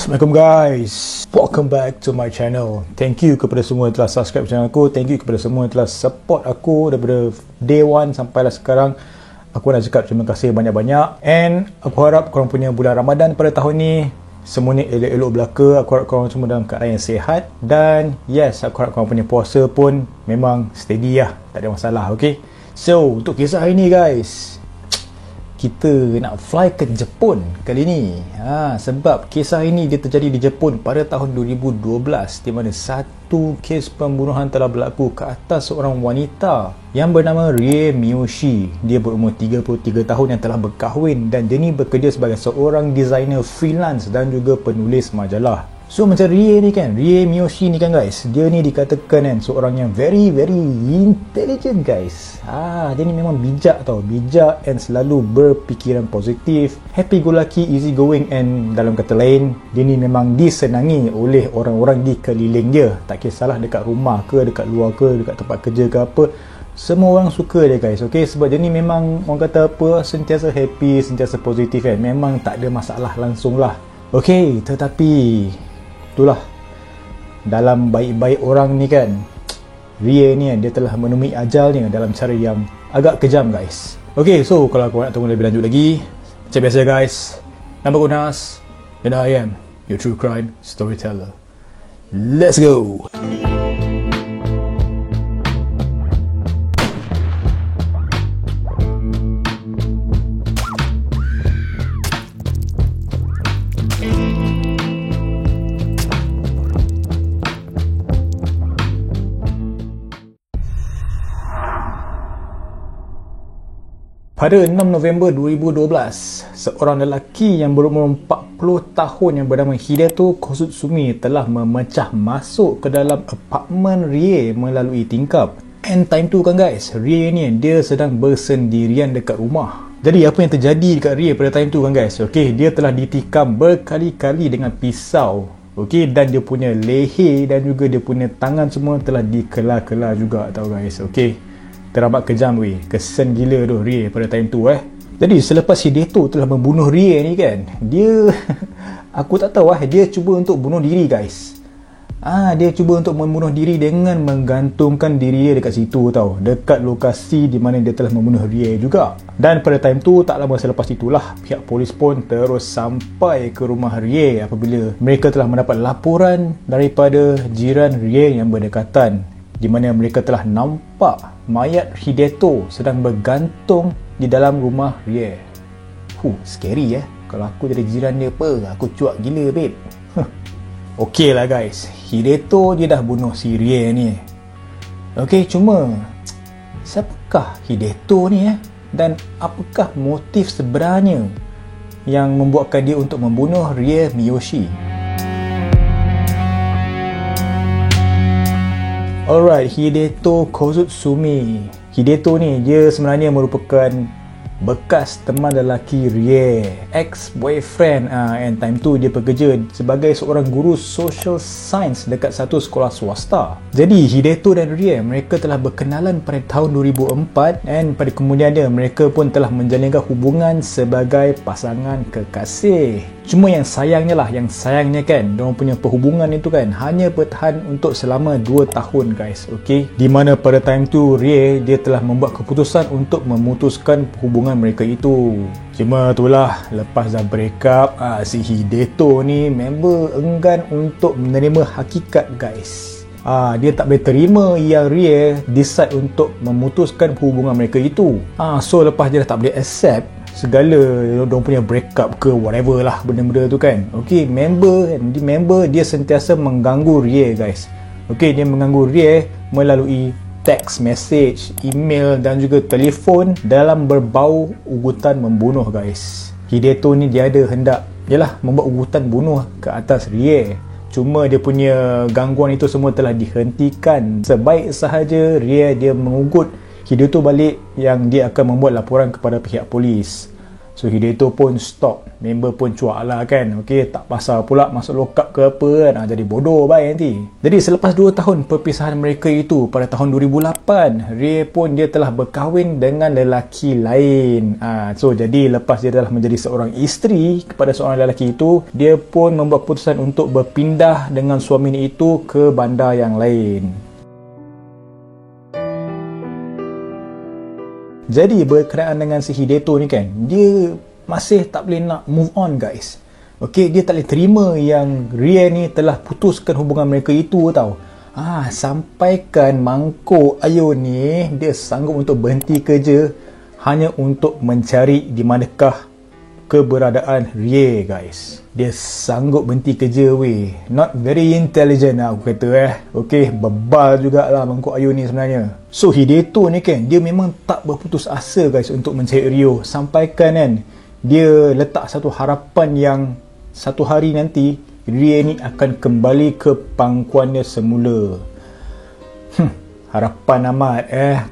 Assalamualaikum guys, welcome back to my channel. Thank you kepada semua yang telah subscribe channel aku. Thank you kepada semua yang telah support aku daripada day 1 sampailah sekarang. Aku nak cakap terima kasih banyak-banyak. And aku harap korang punya bulan Ramadan pada tahun ni semuanya elok-elok belaka. Aku harap korang semua dalam keadaan yang sihat. Dan yes, aku harap korang punya puasa pun memang steady lah, tak ada masalah, okay? So, untuk kisah hari ni guys, kita nak fly ke Jepun kali ni. Sebab kisah ini dia terjadi di Jepun pada tahun 2012, di mana satu kes pembunuhan telah berlaku ke atas seorang wanita yang bernama Rie Miyoshi. Dia berumur 33 tahun yang telah berkahwin dan dia ni bekerja sebagai seorang designer freelance dan juga penulis majalah. So macam Rie ni kan, Rie Miyoshi ni kan guys, dia ni dikatakan kan seorang yang very intelligent guys. Dia ni memang bijak tau, bijak and selalu berfikiran positif, happy go lucky, easy going, and dalam kata lain, dia ni memang disenangi oleh orang-orang di keliling dia. Tak kisahlah dekat rumah ke, dekat luar ke, dekat tempat kerja ke apa, semua orang suka dia guys, okay? Sebab dia ni memang orang kata apa, sentiasa happy, sentiasa positif kan, memang tak ada masalah langsung lah. Okay, tetapi itulah, dalam baik-baik orang ni kan, Rie ni dia telah menemui ajalnya dalam cara yang agak kejam guys. Okay, so kalau korang nak tunggu lebih lanjut lagi, macam biasa guys, nama aku Nas and I am your true crime storyteller. Let's go. Pada 6 November 2012, seorang lelaki yang berumur 40 tahun yang bernama Hideto Kosutsumi telah memecah masuk ke dalam apartmen Rie melalui tingkap. And time tu kan guys, Rie ni dia sedang bersendirian dekat rumah. Jadi apa yang terjadi dekat Rie pada time tu kan guys? Okay, dia telah ditikam berkali-kali dengan pisau. Okay, dan dia punya leher dan juga dia punya tangan semua telah dikelar-kelar juga tau guys. Okay, teramat kejam weh, kesen gila tu Rie pada time tu Jadi selepas Hideto telah membunuh Rie ni kan, dia aku tak tahu dia cuba untuk bunuh diri guys. Dia cuba untuk membunuh diri dengan menggantungkan diri dia dekat situ tau, dekat lokasi di mana dia telah membunuh Rie juga. Dan pada time tu tak lama selepas itulah pihak polis pun terus sampai ke rumah Rie apabila mereka telah mendapat laporan daripada jiran Rie yang berdekatan, di mana mereka telah nampak mayat Hideto sedang bergantung di dalam rumah Rie. Scary kalau aku jadi jiran dia apa, aku cuak gila babe. Okey lah guys, Hideto dia dah bunuh si Rie ni. Okey, cuma siapakah Hideto ni dan apakah motif sebenarnya yang membuatkan dia untuk membunuh Rie Miyoshi? Alright, Hideto Kosutsumi. Hideto ni dia sebenarnya merupakan bekas teman lelaki Rie, ex-boyfriend. And time tu dia bekerja sebagai seorang guru social science dekat satu sekolah swasta. Jadi Hideto dan Rie mereka telah berkenalan pada tahun 2004 and pada kemudiannya mereka pun telah menjalinkan hubungan sebagai pasangan kekasih. Cuma yang sayangnya kan, diorang punya perhubungan itu kan hanya bertahan untuk selama 2 tahun guys, okay? Di mana pada time tu Rie dia telah membuat keputusan untuk memutuskan hubungan mereka itu. Cuma itulah, lepas dah break up, si Hideto ni member enggan untuk menerima hakikat guys. Dia tak boleh terima yang Rie decide untuk memutuskan hubungan mereka itu. So lepas dia dah tak boleh accept segala diorang punya break up ke whatever lah benda-benda tu kan, okay, member dia sentiasa mengganggu Rie guys. Okay, dia mengganggu Rie melalui text message, email dan juga telefon dalam berbau ugutan membunuh guys. Hideto ni dia ada hendak membuat ugutan bunuh ke atas Rie. Cuma dia punya gangguan itu semua telah dihentikan sebaik sahaja Rie dia mengugut Hideto balik yang dia akan membuat laporan kepada pihak polis. So Hideto pun stop, member pun cuak lah kan, okey, tak pasal pula masuk lockup ke apa kan, jadi bodoh baik nanti. Jadi selepas 2 tahun perpisahan mereka itu, pada tahun 2008, Rie pun dia telah berkahwin dengan lelaki lain. So jadi lepas dia telah menjadi seorang isteri kepada seorang lelaki itu, dia pun membuat keputusan untuk berpindah dengan suaminya itu ke bandar yang lain. Jadi berkenaan dengan si Hideto ni kan, dia masih tak boleh nak move on guys. Okay, dia tak boleh terima yang Rie ni telah putuskan hubungan mereka itu tau. Sampaikan mangkuk Ayun ni dia sanggup untuk berhenti kerja hanya untuk mencari di manakah keberadaan Rie guys. Dia sanggup berhenti kerja weh. Not very intelligent lah aku kata Okay, bebal jugalah mangkuk Ayun ni sebenarnya. So Hideto ni kan, dia memang tak berputus asa guys untuk mencari Rio. Sampaikan kan, dia letak satu harapan yang satu hari nanti Rie ni akan kembali ke pangkuannya semula. Harapan amat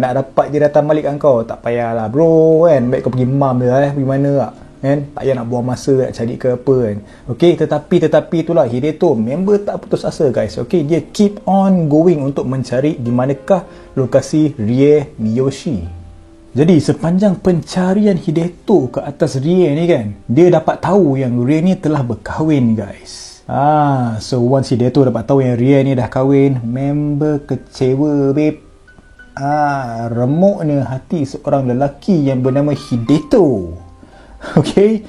nak dapat dia datang balik kan kau. Tak payahlah bro kan, baik kau pergi mam dia pergi mana tak kan, tak payah nak buang masa nak cari ke apa kan. Okay, tetapi itulah Hideto member tak putus asa guys. Okay, dia keep on going untuk mencari di manakah lokasi Rie Miyoshi. Jadi sepanjang pencarian Hideto ke atas Rie ni kan, dia dapat tahu yang Rie ni telah berkahwin guys. So once Hideto dapat tahu yang Rie ni dah kahwin, member kecewa babe. Remuknya hati seorang lelaki yang bernama Hideto. Okay,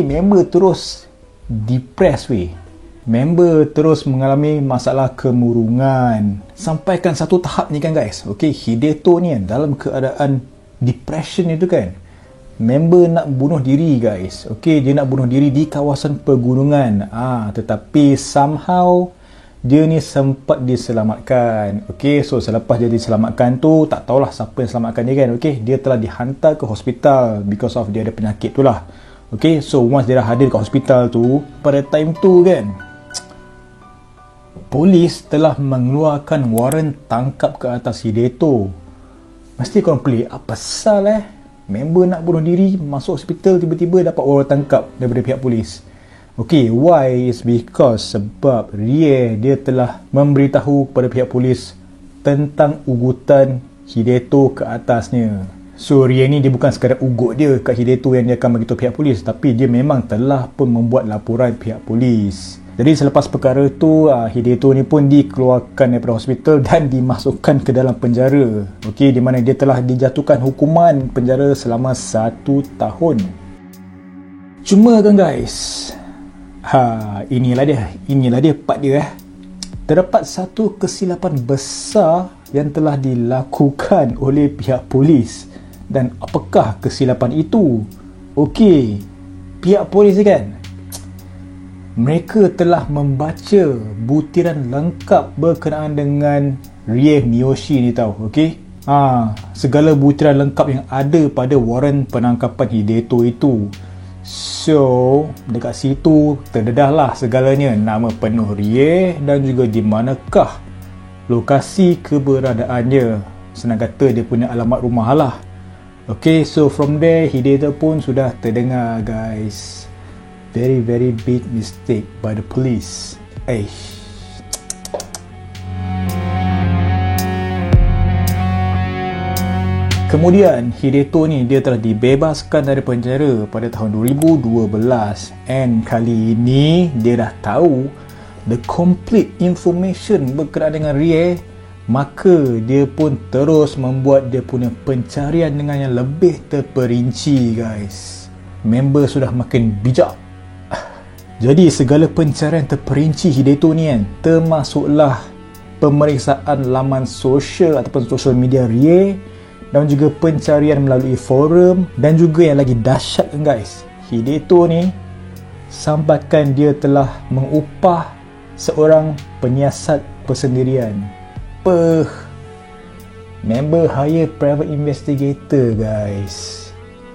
member terus depressed weh. Member terus mengalami masalah kemurungan. Sampaikan satu tahap ni kan guys. Okay, Hideto ni kan dalam keadaan depression itu kan, member nak bunuh diri guys. Okay, dia nak bunuh diri di kawasan pegunungan. Tetapi somehow dia ni sempat diselamatkan. Okay, so selepas dia diselamatkan tu, tak tahulah siapa yang selamatkan dia kan. Okay, dia telah dihantar ke hospital because of dia ada penyakit tu lah. Okay, so once dia dah hadir ke hospital tu, pada time tu kan, polis telah mengeluarkan waran tangkap ke atas Hideto. Mesti korang pelik, apa pasal member nak bunuh diri, masuk hospital, tiba-tiba dapat waran tangkap daripada pihak polis. Okay, why? Is because sebab Rie dia telah memberitahu kepada pihak polis tentang ugutan Hideto ke atasnya. So Rie ni dia bukan sekadar ugut dia kat Hideto yang dia akan beritahu pihak polis, tapi dia memang telah pun membuat laporan pihak polis. Jadi selepas perkara tu, Hideto ni pun dikeluarkan daripada hospital dan dimasukkan ke dalam penjara. Okay, di mana dia telah dijatuhkan hukuman penjara selama 1 tahun. Cuma kan guys, inilah dia part dia terdapat satu kesilapan besar yang telah dilakukan oleh pihak polis. Dan apakah kesilapan itu? Okey, pihak polis kan, mereka telah membaca butiran lengkap berkenaan dengan Rie Miyoshi ni tau. Okey, segala butiran lengkap yang ada pada waran penangkapan Hideto itu. So, dekat situ terdedahlah segalanya, nama penuh Rie dan juga di manakah lokasi keberadaannya. Senang kata dia punya alamat rumah lah. Okay, so from there Hideto pun sudah terdengar guys. Very very big mistake by the police. Kemudian Hideto ni dia telah dibebaskan dari penjara pada tahun 2012, and kali ini dia dah tahu the complete information berkenaan dengan Rie. Maka dia pun terus membuat dia punya pencarian dengan yang lebih terperinci guys. Member sudah makin bijak. Jadi segala pencarian terperinci Hideto ni kan, termasuklah pemeriksaan laman sosial ataupun social media Rie, dan juga pencarian melalui forum, dan juga yang lagi dahsyat kan guys, Hideto ni sampaikan dia telah mengupah seorang penyiasat persendirian. Member hire private investigator guys.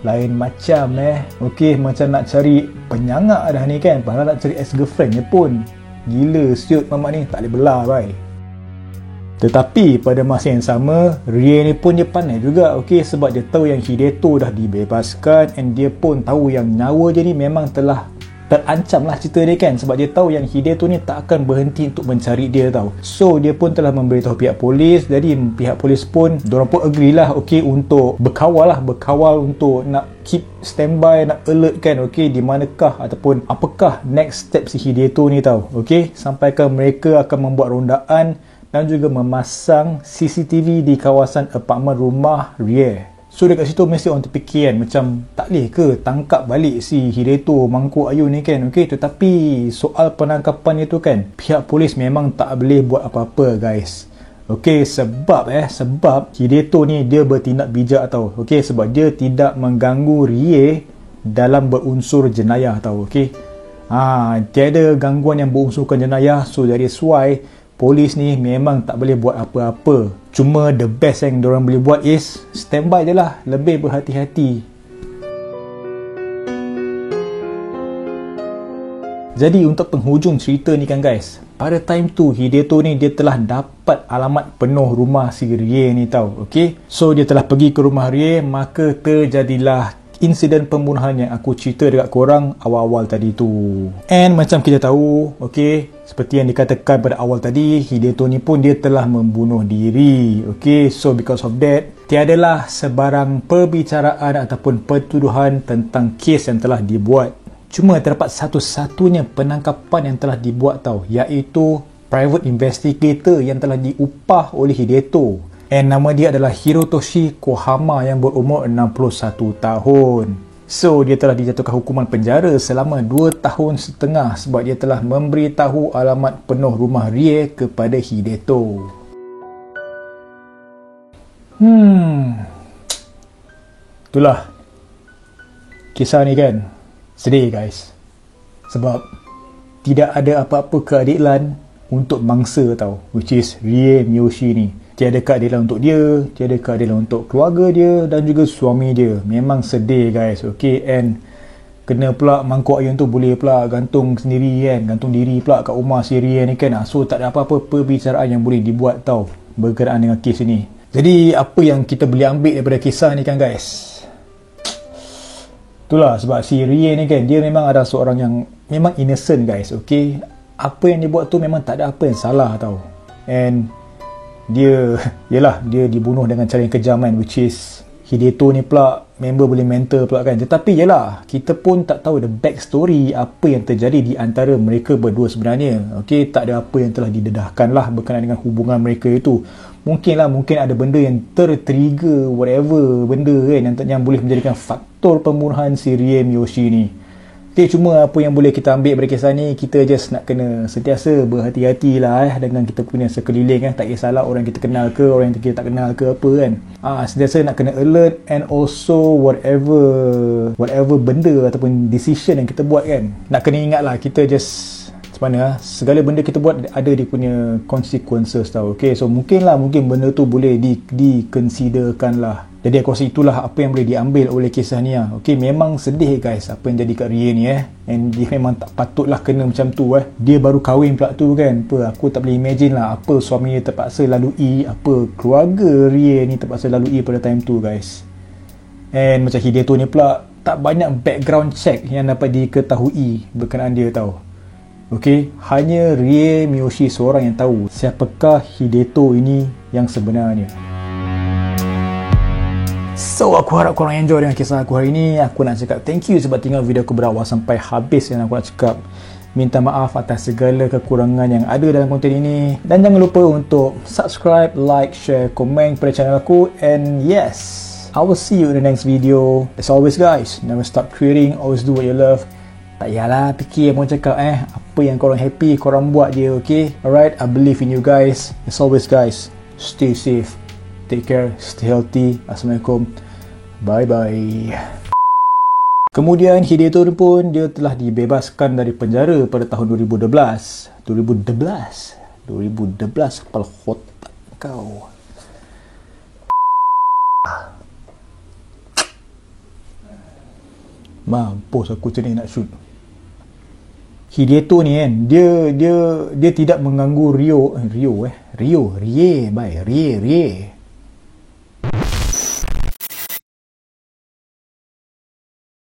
Lain macam Okay, macam nak cari penyangak dah ni kan, padahal nak cari ex-girlfriend je pun. Gila siut mamak ni, tak boleh belah bye. Tetapi pada masa yang sama, Rie ni pun dia pandai juga, okey, sebab dia tahu yang Hideto dah dibebaskan, and dia pun tahu yang nyawa dia ni memang telah terancam lah cerita dia kan, sebab dia tahu yang Hideto ni tak akan berhenti untuk mencari dia tau. So dia pun telah memberitahu pihak polis. Jadi pihak polis pun, diorang pun agree lah, okey, untuk berkawal untuk nak keep standby, nak alert kan, okey, di manakah ataupun apakah next step si Hideto ni tau, okey, sampaikan mereka akan membuat rondaan dan juga memasang CCTV di kawasan apartmen rumah Rie. So dekat situ mesti orang terfikir kan, macam tak boleh ke tangkap balik si Hideto Mangkuk Ayu ni kan, okey. Tetapi soal penangkapan itu kan, pihak polis memang tak boleh buat apa-apa guys, okey, sebab Hideto ni dia bertindak bijak tau, okey, sebab dia tidak mengganggu Rie dalam berunsur jenayah tau, okey. Tiada gangguan yang berunsurkan jenayah. So that's why polis ni memang tak boleh buat apa-apa. Cuma the best yang diorang boleh buat is standby je lah, lebih berhati-hati. Jadi untuk penghujung cerita ni kan guys, pada time tu Hideto ni dia telah dapat alamat penuh rumah si Rie ni tau, okey. So dia telah pergi ke rumah Rie, maka terjadilah insiden pembunuhan yang aku cerita dekat korang awal-awal tadi tu. And macam kita tahu, okey, seperti yang dikatakan pada awal tadi, Hideto ni pun dia telah membunuh diri, okey. So because of that, tiadalah sebarang perbicaraan ataupun pertuduhan tentang kes yang telah dibuat. Cuma terdapat satu-satunya penangkapan yang telah dibuat tau, iaitu private investigator yang telah diupah oleh Hideto. And nama dia adalah Hirotoshi Kohama yang berumur 61 tahun. So dia telah dijatuhkan hukuman penjara selama 2 tahun setengah sebab dia telah memberitahu alamat penuh rumah Rie kepada Hideto. Itulah kisah ni kan. Sedih guys. Sebab tidak ada apa-apa keadilan untuk mangsa tau, which is Rie Miyoshi ni. Tiada keadilan untuk dia, tiada keadilan untuk keluarga dia dan juga suami dia. Memang sedih guys, okay. And kena pula Mangkuk Ayun tu boleh pula gantung sendiri kan, gantung diri pula kat rumah si Rie ni kan. So tak ada apa-apa perbicaraan yang boleh dibuat tau berkenaan dengan kes ini. Jadi apa yang kita boleh ambil daripada kisah ni kan guys, itulah sebab si Rie ni kan, dia memang ada seorang yang memang innocent guys, okay. Apa yang dia buat tu memang tak ada apa yang salah tau. And dia dibunuh dengan cara yang kejam kan, which is Hideto ni pula member boleh mental pula kan. Tetapi yelah, kita pun tak tahu the backstory apa yang terjadi di antara mereka berdua sebenarnya, okay. Tak ada apa yang telah didedahkan lah berkenaan dengan hubungan mereka itu. Mungkin ada benda yang tertrigger, whatever benda kan, yang boleh menjadikan faktor pembunuhan si Rie Miyoshi ni. Okay, cuma apa yang boleh kita ambil dari kisah ni, kita just nak kena sentiasa berhati-hati lah dengan kita punya sekeliling kan. Tak kisahlah orang kita kenal ke, orang yang kita tak kenal ke apa kan. Sentiasa nak kena alert, and also whatever benda ataupun decision yang kita buat kan, nak kena ingat lah, kita just macam mana, segala benda kita buat ada dia punya consequences tau, okay. So mungkin benda tu boleh diconsiderkan lah. Jadi aku rasa itulah apa yang boleh diambil oleh kisah ni lah. Okay, memang sedih guys apa yang jadi kat Rie ni and dia memang tak patutlah kena macam tu Dia baru kahwin pula tu kan. Aku tak boleh imagine lah apa suami dia terpaksa lalui, apa keluarga Rie ni terpaksa lalui pada time tu guys. And macam Hideto ni pula tak banyak background check yang dapat diketahui berkenaan dia tau. Okay, hanya Rie Miyoshi seorang yang tahu siapakah Hideto ini yang sebenarnya. So aku harap korang enjoy dengan kisah aku hari ni. Aku nak cakap thank you sebab tinggal video aku berawal sampai habis. Dan aku nak cakap minta maaf atas segala kekurangan yang ada dalam konten ini. Dan jangan lupa untuk subscribe, like, share, komen pada channel aku. And yes, I will see you in the next video. As always guys, never stop creating, always do what you love. Tak payahlah fikir mau cakap apa yang korang happy korang buat je, okay. Alright, I believe in you guys. As always guys, stay safe, take care, stay healthy. Assalamualaikum, bye bye. Kemudian Hideto pun dia telah dibebaskan dari penjara pada tahun 2012. Kepala otak kau. Mampus aku macam ni nak shoot. Hideto ni kan, dia tidak mengganggu Rio Rio, Rie, bye. Rie.